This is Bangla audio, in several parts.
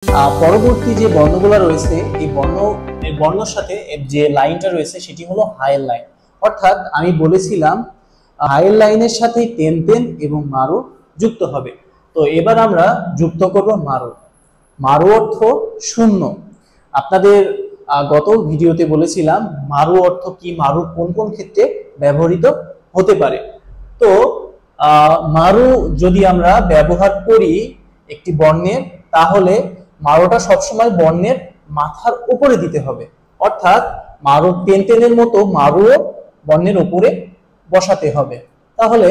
পরবর্তী যে বর্ণগুলো রয়েছে এই বর্ণর সাথে যে লাইনটা রয়েছে সেটি হলো হায়ের লাইন। অর্থাৎ আমি বলেছিলাম হায়ের লাইনের সাথে টেন টেন এবং মারু যুক্ত হবে। তো এবার আমরা যুক্ত করব মারু। মারু অর্থ শূন্য। আপনাদের গত ভিডিওতে বলেছিলাম মারু অর্থ কি, মারু কোন কোন ক্ষেত্রে ব্যবহৃত হতে পারে। তো মারু যদি আমরা ব্যবহার করি একটি বর্ণের, তাহলে মারুটা সবসময় বর্ণের মাথার উপরে দিতে হবে। অর্থাৎ মারু টেন টেনের মতো মারুও বর্ণের উপরে বসাতে হবে। তাহলে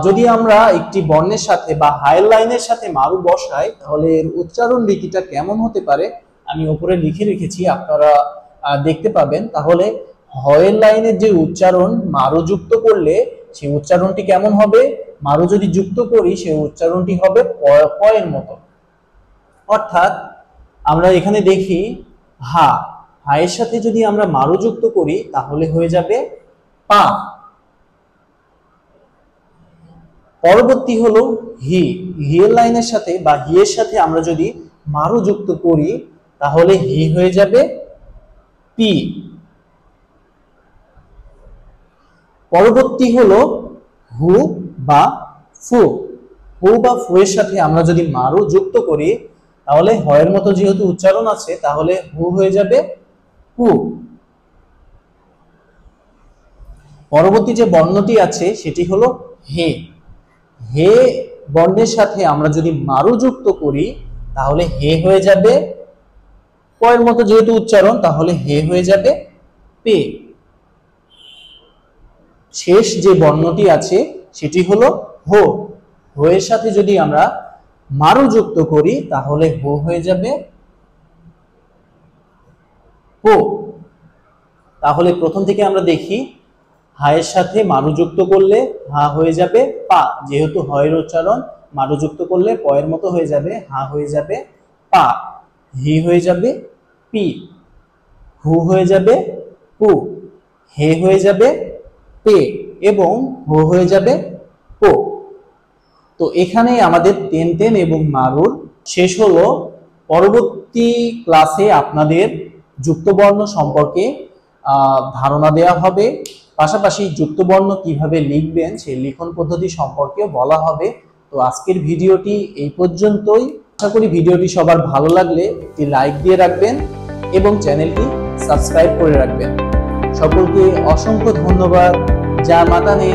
যদি আমরা একটি বর্ণের সাথে বা হায়ার লাইনের সাথে মারু বসাই, তাহলে এর উচ্চারণ রীতিটা কেমন হতে পারে আমি উপরে লিখে রেখেছি, আপনারা দেখতে পাবেন। তাহলে হয়ের লাইনের যে উচ্চারণ মারু যুক্ত করলে সেই উচ্চারণটি কেমন হবে, মারু যদি যুক্ত করি সেই উচ্চারণটি হবে পয়ের মতো। অর্থাৎ আমরা এখানে দেখি হায়ের সাথে যদি আমরা মারু যুক্ত করি তাহলে হয়ে যাবে পা। পরবর্তী হলো হিয়ের লাইনের সাথে বা হিয়ের সাথে আমরা যদি মারু যুক্ত করি তাহলে হি হয়ে যাবে পি। পরবর্তী হলো হু বা ফু। হু বা ফু এর সাথে আমরা যদি মারু যুক্ত করি তাহলে হয়ের মতো যেহেতু উচ্চারণ আছে তাহলে হু হয়ে যাবে হু। পরবর্তী যে বর্ণটি আছে সেটি হলো হে। হে বর্ণের সাথে আমরা যদি মারু যুক্ত করি তাহলে হে হয়ে যাবে পয়ের মতো যেহেতু উচ্চারণ, তাহলে হে হয়ে যাবে পে। শেষ যে বর্ণটি আছে সেটি হলো হো। হো এর সাথে যদি আমরা মারু যুক্ত করি তাহলে হো হয়ে যাবে হো। তাহলে প্রথম থেকে আমরা দেখি, হায়ের সাথে মারু যুক্ত করলে হা হয়ে যাবে পা, যেহেতু হয়ের উচ্চারণ মারু যুক্ত করলে পয়ের মতো হয়ে যাবে, হা হয়ে যাবে পা। হি হয়ে যাবে পি। হু হয়ে যাবে হু। হে হয়ে যাবে পে এবং হো হয়ে যাবে পো। তো এখানে আমাদের টেন টেন এবং মারুর শেষ হলো। পরবর্তী ক্লাসে আপনাদের যুক্তবর্ণ সম্পর্কে ধারণা দেওয়া হবে, পাশাপাশি যুক্তবর্ণ কিভাবে লিখবেন সেই লিখন পদ্ধতি সম্পর্কেও বলা হবে। তো আজকের ভিডিওটি এই পর্যন্তই। আশা করি ভিডিওটি সবার ভালো লাগলে একটি লাইক দিয়ে রাখবেন এবং চ্যানেলটি সাবস্ক্রাইব করে রাখবেন। সকলকে অসংখ্য ধন্যবাদ। জয় মাতা নে।